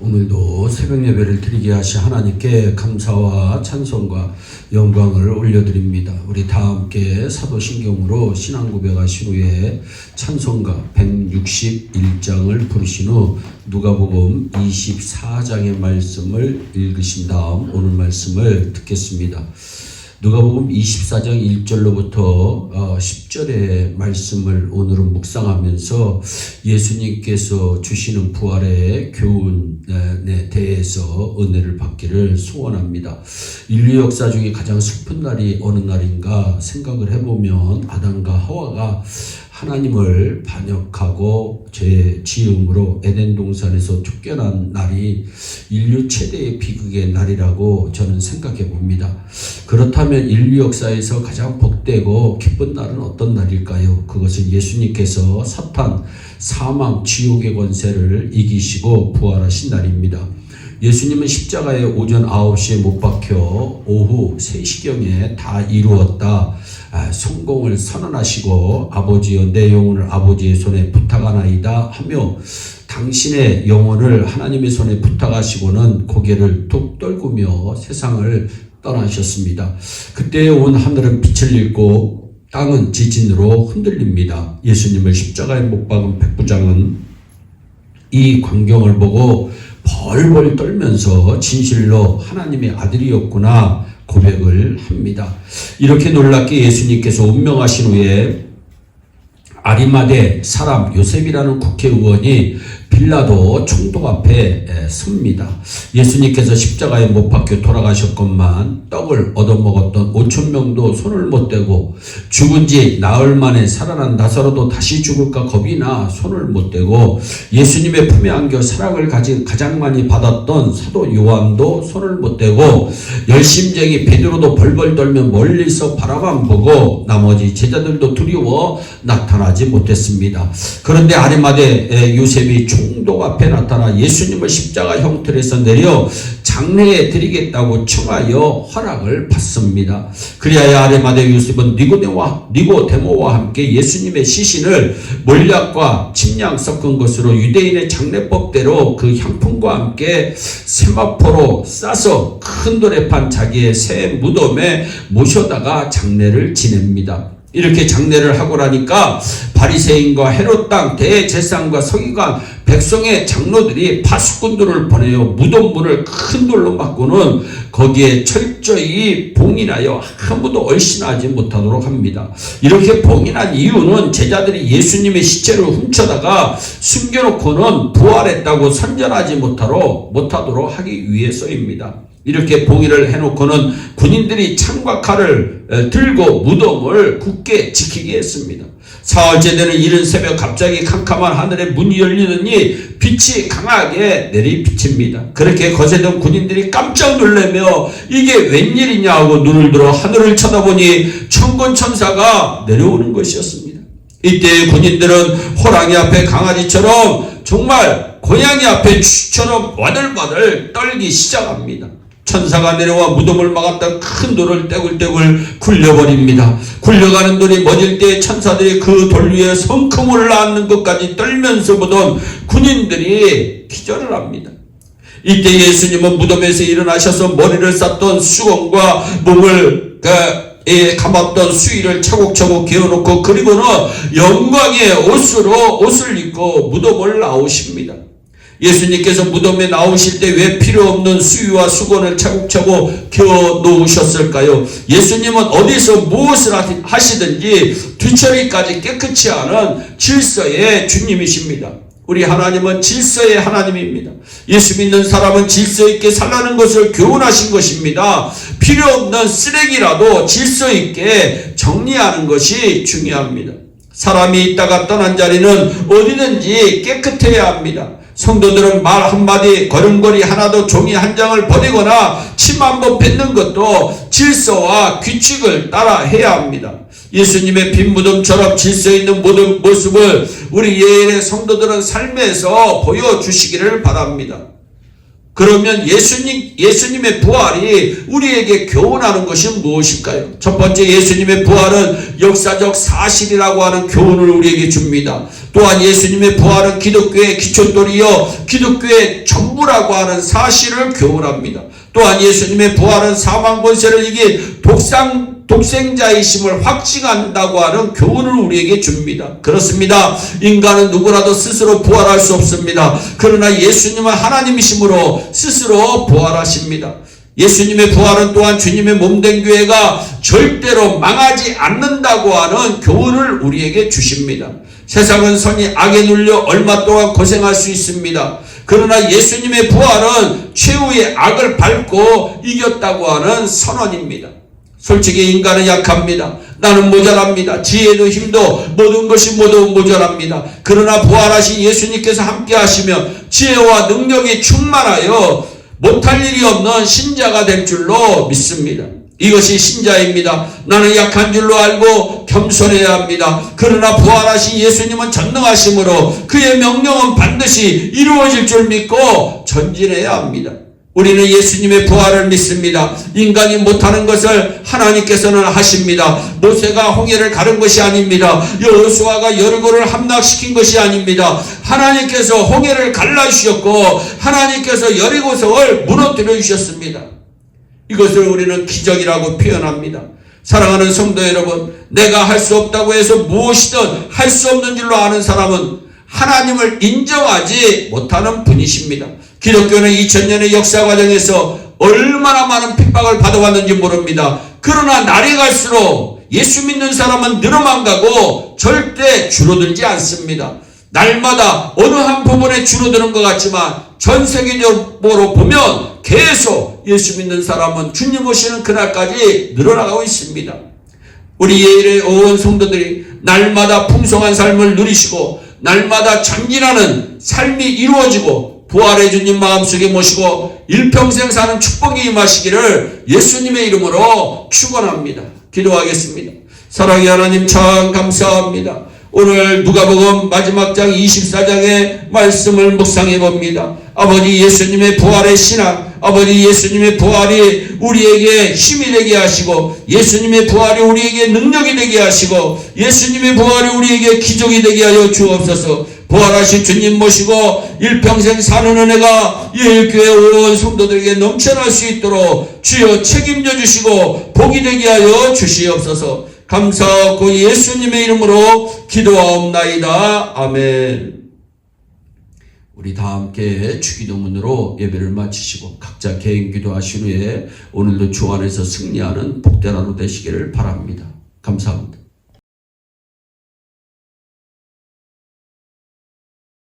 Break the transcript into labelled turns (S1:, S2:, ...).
S1: 오늘도 새벽 예배를 드리게 하신 하나님께 감사와 찬송과 영광을 올려드립니다. 우리 다 함께 사도신경으로 신앙 고백하신 후에 찬송가 161장을 부르신 후 누가복음 24장의 말씀을 읽으신 다음 오늘 말씀을 듣겠습니다. 누가복음 24장 1절로부터 10절의 말씀을 오늘은 묵상하면서 예수님께서 주시는 부활의 교훈에 대해서 은혜를 받기를 소원합니다. 인류 역사 중에 가장 슬픈 날이 어느 날인가 생각을 해보면 아담과 하와가 하나님을 반역하고 죄 지음으로 에덴 동산에서 쫓겨난 날이 인류 최대의 비극의 날이라고 저는 생각해 봅니다. 그렇다면 인류 역사에서 가장 복되고 기쁜 날은 어떤 날일까요? 그것은 예수님께서 사탄, 사망, 지옥의 권세를 이기시고 부활하신 날입니다. 예수님은 십자가에 오전 9시에 못 박혀 오후 3시경에 다 이루었다. 성공을 선언하시고 아버지여 내 영혼을 아버지의 손에 부탁하나이다 하며 당신의 영혼을 하나님의 손에 부탁하시고는 고개를 뚝 떨구며 세상을 떠나셨습니다. 그때 온 하늘은 빛을 잃고 땅은 지진으로 흔들립니다. 예수님을 십자가에 못 박은 백부장은 이 광경을 보고 벌벌 떨면서 진실로 하나님의 아들이었구나 고백을 합니다. 이렇게 놀랍게 예수님께서 운명하신 후에 아리마대 사람 요셉이라는 국회의원이 빌라도 총독 앞에 섭니다. 예수님께서 십자가에 못 박혀 돌아가셨건만 떡을 얻어먹었던 5,000명도 손을 못 대고 죽은 지 나흘 만에 살아난 나사로도 다시 죽을까 겁이 나 손을 못 대고 예수님의 품에 안겨 사랑을 가장 많이 받았던 사도 요한도 손을 못 대고 열심쟁이 베드로도 벌벌 떨며 멀리서 바라만 보고 나머지 제자들도 두려워 나타나지 못했습니다. 그런데 아리마대 요셉이 총독 앞에 나타나 예수님을 십자가 형틀에서 내려 장례에 드리겠다고 청하여 허락을 받습니다. 그리하여 아리마대 요셉은 니고데모와 함께 예수님의 시신을 몰약과 침량 섞은 것으로 유대인의 장례법대로 그 향품과 함께 세마포로 싸서 큰 돌에 판 자기의 새 무덤에 모셔다가 장례를 지냅니다. 이렇게 장례를 하고 나니까 바리새인과 헤롯 땅 대제사장과 서기관 백성의 장로들이 파수꾼들을 보내어 무덤 문을 큰 돌로 막고는 거기에 철저히 봉인하여 아무도 얼씬하지 못하도록 합니다. 이렇게 봉인한 이유는 제자들이 예수님의 시체를 훔쳐다가 숨겨놓고는 부활했다고 선전하지 못하도록 하기 위해서입니다. 이렇게 봉인을 해놓고는 군인들이 창과 칼을 들고 무덤을 굳게 지키게 했습니다. 사흘째 되는 이른 새벽 갑자기 캄캄한 하늘에 문이 열리더니 빛이 강하게 내리비칩니다. 그렇게 거세던 군인들이 깜짝 놀라며 이게 웬일이냐 하고 눈을 들어 하늘을 쳐다보니 천군천사가 내려오는 것이었습니다. 이때 군인들은 호랑이 앞에 강아지처럼 정말 고양이 앞에 쥐처럼 와들와들 떨기 시작합니다. 천사가 내려와 무덤을 막았던 큰 돌을 떼굴떼굴 굴려버립니다. 굴려가는 돌이 멎을 때 천사들이 그 돌 위에 성큼 올라앉는 것까지 떨면서 보던 군인들이 기절을 합니다. 이때 예수님은 무덤에서 일어나셔서 머리를 쌌던 수건과 몸을 감았던 수의를 차곡차곡 개어놓고 그리고는 영광의 옷을 입고 무덤을 나오십니다. 예수님께서 무덤에 나오실 때 왜 필요 없는 수의와 수건을 차곡차곡 개어 놓으셨을까요? 예수님은 어디서 무엇을 하시든지 뒤처리까지 깨끗이 하는 질서의 주님이십니다. 우리 하나님은 질서의 하나님입니다. 예수 믿는 사람은 질서 있게 살라는 것을 교훈하신 것입니다. 필요 없는 쓰레기라도 질서 있게 정리하는 것이 중요합니다. 사람이 있다가 떠난 자리는 어디든지 깨끗해야 합니다. 성도들은 말 한마디, 걸음걸이 하나도 종이 한 장을 버리거나 침 한 번 뱉는 것도 질서와 규칙을 따라 해야 합니다. 예수님의 빈 무덤처럼 질서 있는 모든 모습을 우리 예일의 성도들은 삶에서 보여주시기를 바랍니다. 그러면 예수님의 부활이 우리에게 교훈하는 것이 무엇일까요? 첫 번째, 예수님의 부활은 역사적 사실이라고 하는 교훈을 우리에게 줍니다. 또한 예수님의 부활은 기독교의 기초돌이요 기독교의 전부라고 하는 사실을 교훈합니다. 또한 예수님의 부활은 사망 권세를 이긴 독생자이심을 확증한다고 하는 교훈을 우리에게 줍니다. 그렇습니다. 인간은 누구라도 스스로 부활할 수 없습니다. 그러나 예수님은 하나님이심으로 스스로 부활하십니다. 예수님의 부활은 또한 주님의 몸된 교회가 절대로 망하지 않는다고 하는 교훈을 우리에게 주십니다. 세상은 선이 악에 눌려 얼마 동안 고생할 수 있습니다. 그러나 예수님의 부활은 최후의 악을 밟고 이겼다고 하는 선언입니다. 솔직히 인간은 약합니다. 나는 모자랍니다. 지혜도 힘도 모든 것이 모두 모자랍니다. 그러나 부활하신 예수님께서 함께 하시면 지혜와 능력이 충만하여 못할 일이 없는 신자가 될 줄로 믿습니다. 이것이 신자입니다. 나는 약한 줄로 알고 겸손해야 합니다. 그러나 부활하신 예수님은 전능하심으로 그의 명령은 반드시 이루어질 줄 믿고 전진해야 합니다. 우리는 예수님의 부활을 믿습니다. 인간이 못하는 것을 하나님께서는 하십니다. 모세가 홍해를 가른 것이 아닙니다. 여호수아가 여리고를 함락시킨 것이 아닙니다. 하나님께서 홍해를 갈라주셨고 하나님께서 여리고성을 무너뜨려 주셨습니다. 이것을 우리는 기적이라고 표현합니다. 사랑하는 성도 여러분, 내가 할 수 없다고 해서 무엇이든 할 수 없는 줄로 아는 사람은 하나님을 인정하지 못하는 분이십니다. 기독교는 2000년의 역사 과정에서 얼마나 많은 핍박을 받아왔는지 모릅니다. 그러나 날이 갈수록 예수 믿는 사람은 늘어만 가고 절대 줄어들지 않습니다. 날마다 어느 한 부분에 줄어드는 것 같지만 전 세계적으로 보면 계속 예수 믿는 사람은 주님 오시는 그날까지 늘어나가고 있습니다. 우리 예일의 온 성도들이 날마다 풍성한 삶을 누리시고 날마다 전진하는 삶이 이루어지고 부활의 주님 마음속에 모시고 일평생 사는 축복이 임하시기를 예수님의 이름으로 축원합니다. 기도하겠습니다. 사랑의 하나님, 참 감사합니다. 오늘 누가복음 마지막 장 24장의 말씀을 묵상해 봅니다. 아버지, 예수님의 부활의 신앙, 아버지, 예수님의 부활이 우리에게 힘이 되게 하시고 예수님의 부활이 우리에게 능력이 되게 하시고 예수님의 부활이 우리에게 기적이 되게 하여 주옵소서. 부활하신 주님 모시고 일평생 사는 은혜가 예일교회 온 성도들에게 넘쳐날 수 있도록 주여 책임져 주시고 복이 되게 하여 주시옵소서. 감사하고 예수님의 이름으로 기도하옵나이다. 아멘. 우리 다 함께 주기도문으로 예배를 마치시고 각자 개인 기도하신 후에 오늘도 주 안에서 승리하는 복된 하루 되시기를 바랍니다. 감사합니다.